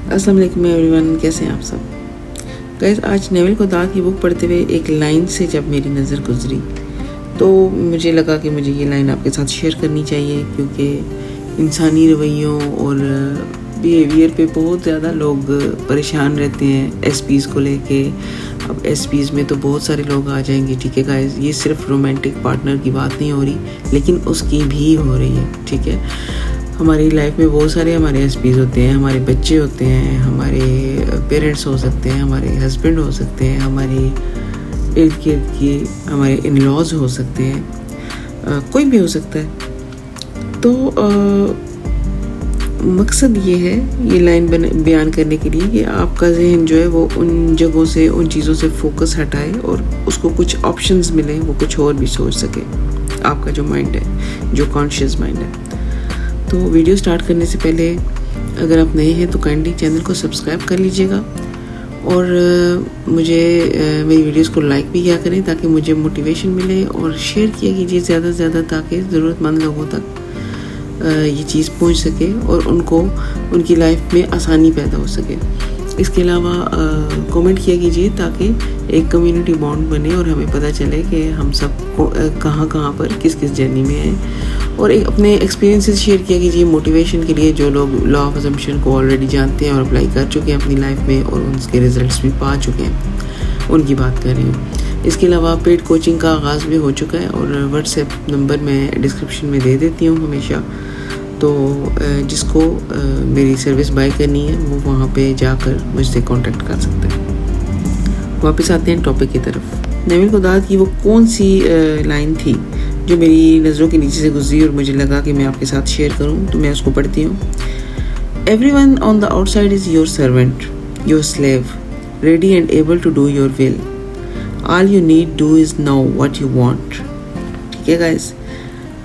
अस्सलाम वालेकुम एवरीवन, कैसे हैं आप सब। गाइस, आज नेविल गोदाद की बुक पढ़ते हुए एक लाइन से जब मेरी नज़र गुजरी तो मुझे लगा कि मुझे ये लाइन आपके साथ शेयर करनी चाहिए, क्योंकि इंसानी रवैयों और बिहेवियर पे बहुत ज़्यादा लोग परेशान रहते हैं एसपीज़ को लेके। अब एसपीज़ में तो बहुत सारे लोग आ जाएंगे, ठीक है गाइस। ये सिर्फ रोमांटिक पार्टनर की बात नहीं हो रही, लेकिन उसकी भी हो रही है, ठीक है। हमारी लाइफ में बहुत सारे हमारे एसपीज़ होते हैं, हमारे बच्चे होते हैं, हमारे पेरेंट्स हो सकते हैं, हमारे हस्बैंड हो सकते हैं, हमारे इर्द गिर्द के हमारे इन लॉज हो सकते हैं, कोई भी हो सकता है। तो मकसद ये है ये लाइन बयान करने के लिए कि आपका जहन जो है वो उन जगहों से, उन चीज़ों से फोकस हटाए और उसको कुछ ऑप्शंस मिले, वो कुछ और भी सोच सके। आपका जो माइंड है, जो कॉन्शियस माइंड है। तो वीडियो स्टार्ट करने से पहले अगर आप नए हैं तो काइंडली चैनल को सब्सक्राइब कर लीजिएगा और मुझे मेरी वीडियोस को लाइक भी किया करें ताकि मुझे मोटिवेशन मिले, और शेयर किया कीजिए ज़्यादा से ज़्यादा ताकि ज़रूरतमंद लोगों तक ये चीज़ पहुंच सके और उनको उनकी लाइफ में आसानी पैदा हो सके। इसके अलावा कमेंट किया कीजिए ताकि एक कम्युनिटी बॉन्ड बने और हमें पता चले कि हम सब कहाँ पर किस किस जर्नी में हैं, और एक अपने एक्सपीरियंसेस शेयर किया कीजिए मोटिवेशन के लिए। जो लोग लॉ ऑफ अजम्पशन को ऑलरेडी जानते हैं और अप्लाई कर चुके हैं अपनी लाइफ में और उसके रिजल्ट्स भी पा चुके हैं, उनकी बात कर रही हूँ। इसके अलावा पेड कोचिंग का आगाज़ भी हो चुका है और व्हाट्सएप नंबर मैं डिस्क्रिप्शन में दे देती हूँ हमेशा। तो जिसको मेरी सर्विस बाय करनी है वो वहाँ पे जाकर मुझसे कांटेक्ट कर सकते हैं। वापस आते हैं टॉपिक की तरफ। नेविल गोदाद की वो कौन सी लाइन थी जो मेरी नज़रों के नीचे से गुजरी और मुझे लगा कि मैं आपके साथ शेयर करूँ, तो मैं उसको पढ़ती हूँ। Everyone on the outside is your servant, your slave, ready and able to do your will. All you need do is know what you want. ठीक है गाइस,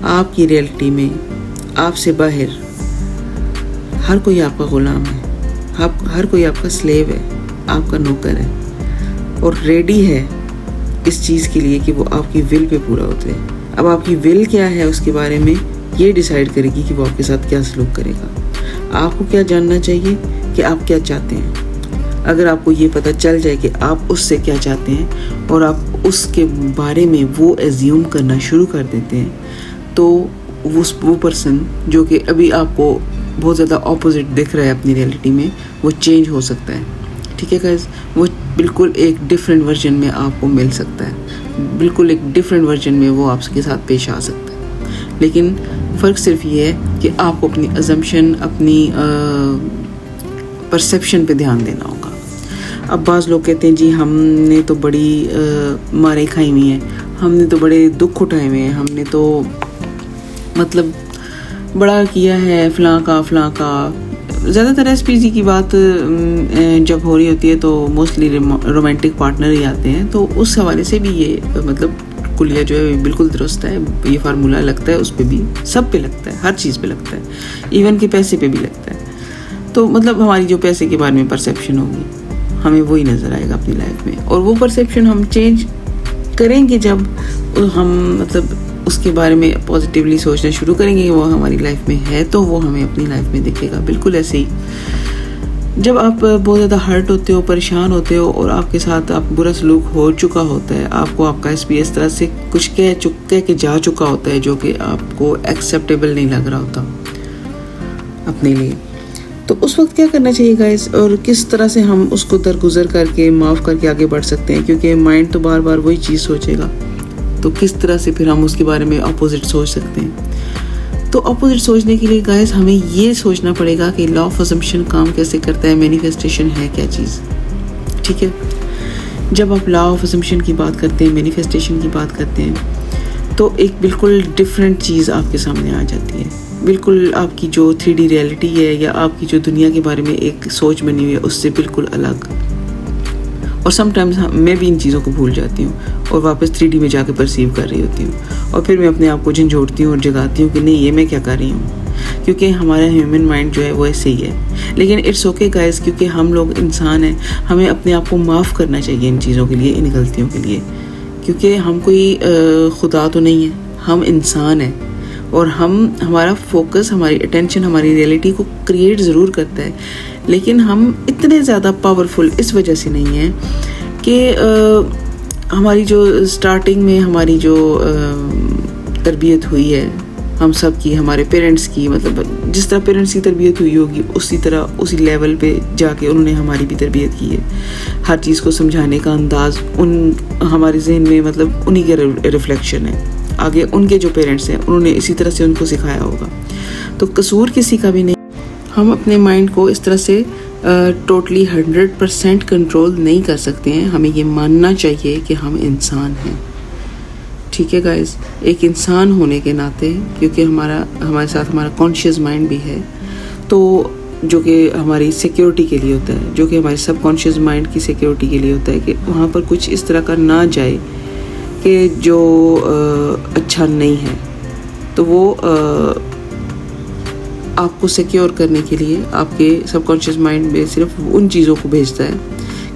आपकी रियलिटी में आपसे बाहर हर कोई आपका गुलाम है, हर कोई आपका स्लेव है, आपका नौकर है और रेडी है इस चीज़ के लिए कि वो आपकी विल पे पूरा उतरे। अब आपकी विल क्या है उसके बारे में ये डिसाइड करेगी कि वो आपके साथ क्या सलूक करेगा। आपको क्या जानना चाहिए कि आप क्या चाहते हैं। अगर आपको ये पता चल जाए कि आप उससे क्या चाहते हैं और आप उसके बारे में वो एज्यूम करना शुरू कर देते हैं, तो वो पर्सन जो कि अभी आपको बहुत ज़्यादा ऑपोजिट दिख रहा है अपनी रियलिटी में, वो चेंज हो सकता है। ठीक है गाइस, वो बिल्कुल एक डिफरेंट वर्जन में आपको मिल सकता है, बिल्कुल एक डिफरेंट वर्जन में वो आपके साथ पेश आ सकता है। लेकिन फ़र्क सिर्फ ये है कि आपको अपनी अजम्पशन, अपनी परसेप्शन पे ध्यान देना होगा। अब बाज़ लोग कहते हैं जी हमने तो बड़ी मारें खाई हुई हैं, हमने तो बड़े दुख उठाए हुए हैं, हमने तो मतलब बड़ा किया है फ़लाँ का। ज़्यादातर एसपीजी की बात जब हो रही होती है तो मोस्टली रोमांटिक पार्टनर ही आते हैं, तो उस हवाले से भी ये मतलब कुलिया जो है बिल्कुल दुरुस्त है। ये फार्मूला लगता है, उस पर भी, सब पे लगता है, हर चीज़ पे लगता है, इवन के पैसे पे भी लगता है। तो मतलब हमारी जो पैसे के बारे में परसेप्शन होगी, हमें वही नज़र आएगा अपनी लाइफ में, और वो परसेप्शन हम चेंज करेंगे जब हम मतलब उसके बारे में पॉजिटिवली सोचना शुरू करेंगे कि वो हमारी लाइफ में है, तो वो हमें अपनी लाइफ में दिखेगा। बिल्कुल ऐसे ही जब आप बहुत ज़्यादा हर्ट होते हो, परेशान होते हो और आपके साथ आप बुरा सलूक हो चुका होता है, आपको आपका एसपी इस तरह से कुछ कह के जा चुका होता है जो कि आपको एक्सेप्टेबल नहीं लग रहा होता अपने लिए, तो उस वक्त क्या करना चाहिए गाइस, और किस तरह से हम उसको दरगुजर करके माफ़ करके आगे बढ़ सकते हैं। क्योंकि माइंड तो बार बार वही चीज़ सोचेगा, तो किस तरह से फिर हम उसके बारे में अपोजिट सोच सकते हैं। तो अपोजिट सोचने के लिए गाइस हमें ये सोचना पड़ेगा कि लॉ ऑफ अजम्पशन काम कैसे करता है, मैनिफेस्टेशन है क्या चीज़। ठीक है, जब आप लॉ ऑफ अजम्पशन की बात करते हैं, मैनिफेस्टेशन की बात करते हैं, तो एक बिल्कुल डिफरेंट चीज़ आपके सामने आ जाती है। बिल्कुल आपकी जो 3D रियलिटी है या आपकी जो दुनिया के बारे में एक सोच बनी हुई है उससे बिल्कुल अलग। और समटाइम्स मैं भी इन चीज़ों को भूल जाती हूँ और वापस 3D में जाकर परसीव कर रही होती हूँ, और फिर मैं अपने आप को झंझोड़ती हूँ और जगाती हूँ कि नहीं, ये मैं क्या कर रही हूँ, क्योंकि हमारा ह्यूमन माइंड जो है वो ऐसे ही है। लेकिन इट्स ओके गाइस, क्योंकि हम लोग इंसान हैं, हमें अपने आप को माफ़ करना चाहिए इन चीज़ों के लिए, इन गलतियों के लिए, क्योंकि हम कोई खुदा तो नहीं है, हम इंसान हैं और हमारा फोकस, हमारी अटेंशन हमारी रियलिटी को क्रिएट ज़रूर करता है, लेकिन हम इतने ज़्यादा पावरफुल इस वजह से नहीं हैं कि हमारी जो स्टार्टिंग में हमारी जो तरबियत हुई है हम सब की, हमारे पेरेंट्स की, मतलब जिस तरह पेरेंट्स की तरबियत हुई होगी उसी तरह उसी लेवल पे जाके उन्होंने हमारी भी तरबियत की है। हर चीज़ को समझाने का अंदाज़ उन हमारे जहन में मतलब उन्हीं के रिफ्लेक्शन है। आगे उनके जो पेरेंट्स हैं उन्होंने इसी तरह से उनको सिखाया होगा, तो कसूर किसी का भी नहीं। हम अपने माइंड को इस तरह से टोटली 100% कंट्रोल नहीं कर सकते हैं। हमें ये मानना चाहिए कि हम इंसान हैं, ठीक है गाइस। एक इंसान होने के नाते, क्योंकि हमारे साथ हमारा कॉन्शियस माइंड भी है, तो जो कि हमारी सिक्योरिटी के लिए होता है, जो कि हमारे सबकॉन्शियस माइंड की सिक्योरिटी के लिए होता है कि वहाँ पर कुछ इस तरह का ना जाए कि जो अच्छा नहीं है। तो वो आपको सिक्योर करने के लिए आपके सबकॉन्शियस माइंड में सिर्फ उन चीज़ों को भेजता है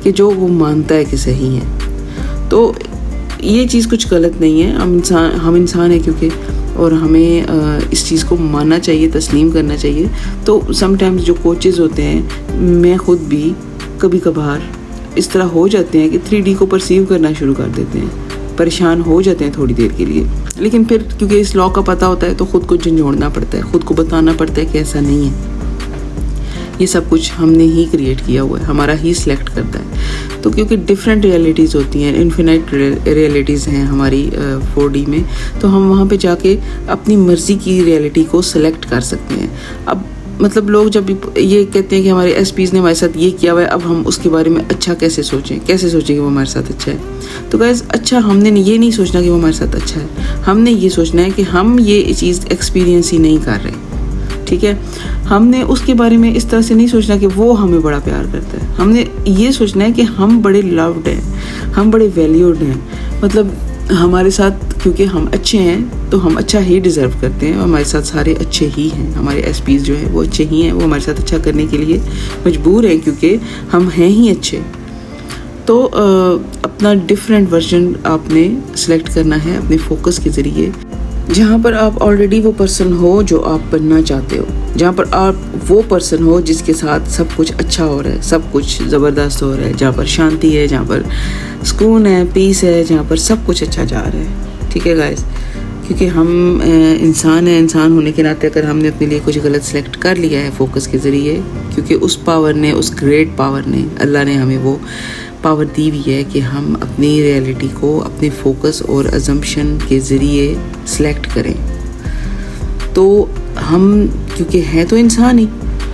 कि जो वो मानता है कि सही है। तो ये चीज़ कुछ गलत नहीं है, हम इंसान हैं क्योंकि, और हमें इस चीज़ को मानना चाहिए, तस्लीम करना चाहिए। तो समटाइम्स जो कोचेज़ होते हैं, मैं ख़ुद भी कभी कभार इस तरह हो जाते हैं कि 3D को परसीव करना शुरू कर देते हैं, परेशान हो जाते हैं थोड़ी देर के लिए, लेकिन फिर क्योंकि इस लॉ का पता होता है तो ख़ुद को झंझोड़ना पड़ता है, ख़ुद को बताना पड़ता है कि ऐसा नहीं है, ये सब कुछ हमने ही क्रिएट किया हुआ है, हमारा ही सिलेक्ट करता है। तो क्योंकि डिफरेंट रियलिटीज़ होती हैं, इन्फिनाइट रियलिटीज़ हैं हमारी 4D में, तो हम वहाँ पे जाके अपनी मर्ज़ी की रियलिटी को सिलेक्ट कर सकते हैं। अब मतलब लोग जब ये कहते हैं कि हमारे एसपीज़ ने हमारे साथ ये किया हुआ है, अब हम उसके बारे में अच्छा कैसे सोचें कि वो हमारे साथ अच्छा है। तो गाइस, अच्छा हमने ये नहीं सोचना कि वो हमारे साथ अच्छा है, हमने ये सोचना है कि हम ये चीज़ एक्सपीरियंस ही नहीं कर रहे, ठीक है। हमने उसके बारे में इस तरह से नहीं सोचना कि वो हमें बड़ा प्यार करता है, हमने ये सोचना है कि हम बड़े लव्ड हैं, हम बड़े वैल्यूड हैं, मतलब हमारे साथ क्योंकि हम अच्छे हैं तो हम अच्छा ही डिज़र्व करते हैं, और हमारे साथ सारे अच्छे ही हैं, हमारे एसपीज़ जो हैं वो अच्छे ही हैं, वो हमारे साथ अच्छा करने के लिए मजबूर हैं क्योंकि हम हैं ही अच्छे। तो अपना डिफरेंट वर्जन आपने सेलेक्ट करना है अपने फोकस के ज़रिए, जहाँ पर आप ऑलरेडी वो पर्सन हो जो आप बनना चाहते हो, जहाँ पर आप वो पर्सन हो जिसके साथ सब कुछ अच्छा हो रहा है, सब कुछ ज़बरदस्त हो रहा है, जहाँ पर शांति है, जहाँ पर सुकून है, पीस है, जहाँ पर सब कुछ अच्छा जा रहा है, ठीक है गाइस। क्योंकि हम इंसान हैं, इंसान होने के नाते अगर हमने अपने लिए कुछ गलत सेलेक्ट कर लिया है फोकस के ज़रिए, क्योंकि उस पावर ने, उस ग्रेट पावर ने, अल्लाह ने हमें वो पावर दी हुई है कि हम अपनी रियलिटी को अपने फोकस और अजम्पशन के ज़रिए सिलेक्ट करें। तो हम क्योंकि हैं तो इंसान ही,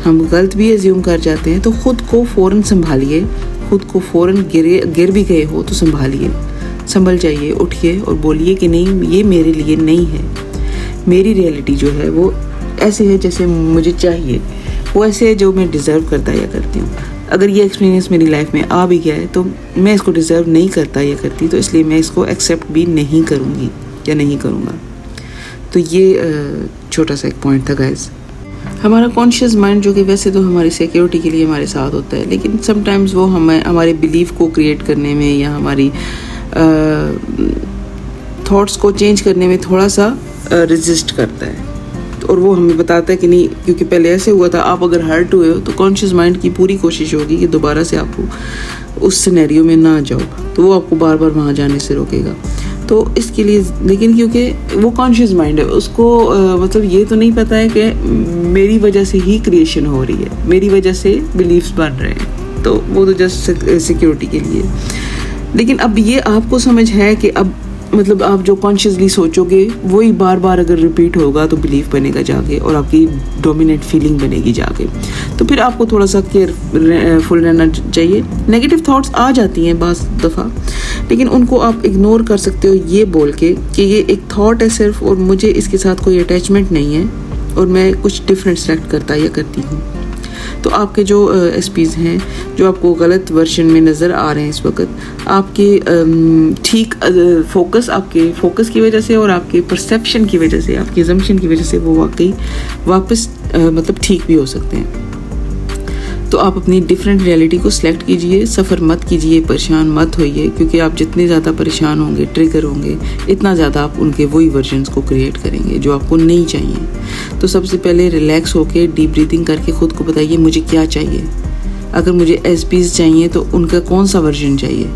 हम गलत भी एज्यूम कर जाते हैं, तो ख़ुद को फ़ौरन संभालिए, ख़ुद को फ़ौरन गिर भी गए हो तो संभालिए, संभल जाइए, उठिए और बोलिए कि नहीं, ये मेरे लिए नहीं है, मेरी रियलिटी जो है वो ऐसे है जैसे मुझे चाहिए, वो ऐसे है जो मैं डिज़र्व करता या करती हूँ। अगर ये एक्सपीरियंस मेरी लाइफ में आ भी गया है तो मैं इसको डिज़र्व नहीं करता या करती, तो इसलिए मैं इसको एक्सेप्ट भी नहीं करूँगी या नहीं करूँगा। तो ये छोटा सा एक पॉइंट था गाइस। हमारा कॉन्शियस माइंड जो कि वैसे तो हमारी सिक्योरिटी के लिए हमारे साथ होता है, लेकिन समटाइम्स वो हमारे बिलीफ को क्रिएट करने में या हमारी थॉट्स को चेंज करने में थोड़ा सा रेजिस्ट करता है, और वो हमें बताता है कि नहीं, क्योंकि पहले ऐसे हुआ था, आप अगर हर्ट हुए हो तो कॉन्शियस माइंड की पूरी कोशिश होगी कि दोबारा से आपको उस सिनेरियो में ना जाओ, तो वो आपको बार बार वहाँ जाने से रोकेगा। तो इसके लिए, लेकिन क्योंकि वो कॉन्शियस माइंड है, उसको मतलब ये तो नहीं पता है कि मेरी वजह से ही क्रिएशन हो रही है, मेरी वजह से बिलीफ्स बन रहे हैं, तो वो तो जस्ट सिक्योरिटी के लिए। लेकिन अब ये आपको समझ है कि अब मतलब आप जो कॉन्शियसली सोचोगे वही बार बार अगर रिपीट होगा तो बिलीफ बनेगा जाके, और आपकी डोमिनेट फीलिंग बनेगी जाके। तो फिर आपको थोड़ा सा केयरफुल रहना चाहिए। नेगेटिव थॉट्स आ जाती हैं बाज़ दफ़ा, लेकिन उनको आप इग्नोर कर सकते हो ये बोल के कि ये एक थॉट है सिर्फ, और मुझे इसके साथ कोई अटैचमेंट नहीं है, और मैं कुछ डिफरेंट सेलेक्ट करता या करती हूँ। तो आपके जो एसपीज़ हैं जो आपको गलत वर्जन में नज़र आ रहे हैं इस वक्त, आपके ठीक फोकस, आपके फोकस की वजह से और आपके परसेप्शन की वजह से, आपकी अजम्पशन की वजह से वो वाकई वापस मतलब ठीक भी हो सकते हैं। तो आप अपनी डिफरेंट रियलिटी को सिलेक्ट कीजिए, सफ़र मत कीजिए, परेशान मत होइए, क्योंकि आप जितने ज़्यादा परेशान होंगे, ट्रिगर होंगे, इतना ज़्यादा आप उनके वही वर्जन्स को क्रिएट करेंगे जो आपको नहीं चाहिए। तो सबसे पहले रिलैक्स होके डीप ब्रीथिंग करके ख़ुद को बताइए मुझे क्या चाहिए। अगर मुझे एसपीज चाहिए तो उनका कौन सा वर्जन चाहिए,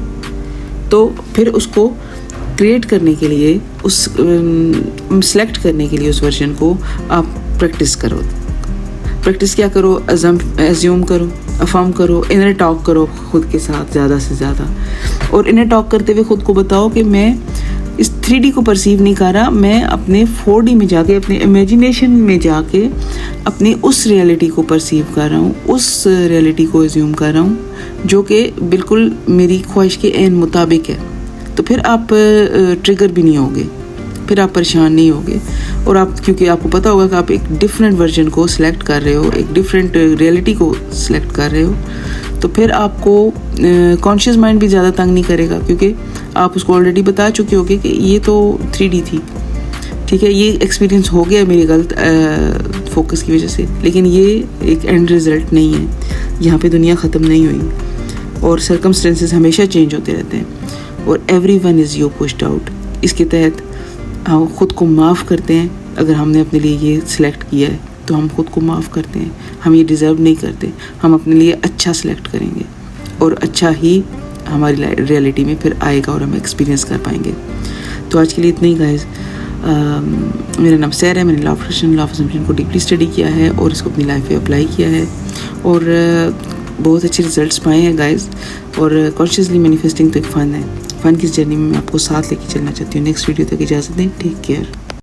तो फिर उसको क्रिएट करने के लिए, उस सेलेक्ट करने के लिए उस वर्जन को आप प्रैक्टिस करो। प्रैक्टिस क्या करो, एज्यूम करो, अफर्म करो, इनर टॉक करो खुद के साथ ज़्यादा से ज़्यादा। और इनर टॉक करते हुए खुद को बताओ कि मैं इस 3D को परसीव नहीं कर रहा, मैं अपने 4D में जाके, अपने इमेजिनेशन में जाके अपनी उस रियलिटी को परसीव कर रहा हूँ, उस रियलिटी को एज्यूम कर रहा हूँ जो कि बिल्कुल मेरी ख्वाहिश के ऐन मुताबिक है। तो फिर आप ट्रिगर भी नहीं होगे, फिर आप परेशान नहीं होगे। और आप, क्योंकि आपको पता होगा कि आप एक डिफरेंट वर्जन को सिलेक्ट कर रहे हो, एक डिफरेंट रियलिटी को सिलेक्ट कर रहे हो, तो फिर आपको कॉन्शियस माइंड भी ज़्यादा तंग नहीं करेगा, क्योंकि आप उसको ऑलरेडी बता चुके होगे कि ये तो 3D थी, ठीक है, ये एक्सपीरियंस हो गया मेरी गलत फोकस की वजह से, लेकिन ये एक एंड रिज़ल्ट नहीं है, यहाँ पे दुनिया ख़त्म नहीं हुई और सर्कमस्टेंसेस हमेशा चेंज होते रहते हैं और everyone is you pushed out. इसके तहत हम खुद को माफ़ करते हैं। अगर हमने अपने लिए ये सिलेक्ट किया है तो हम खुद को माफ़ करते हैं, हम ये डिज़र्व नहीं करते, हम अपने लिए अच्छा सिलेक्ट करेंगे और अच्छा ही हमारी रियलिटी में फिर आएगा और हम एक्सपीरियंस कर पाएंगे। तो आज के लिए इतना ही गाइस। मेरा नाम सैर है, मैंने लॉ ऑफ असम्पशन को डीपली स्टडी किया है और इसको अपनी लाइफ में अप्लाई किया है और बहुत अच्छे रिजल्ट्स पाए हैं गाइस। और कॉन्शियसली मैनिफेस्टिंग तो एक फ़न है, फ़न की इस जर्नी में मैं आपको साथ लेके चलना चाहती हूँ। नेक्स्ट वीडियो तक इजाज़त दें, टेक केयर।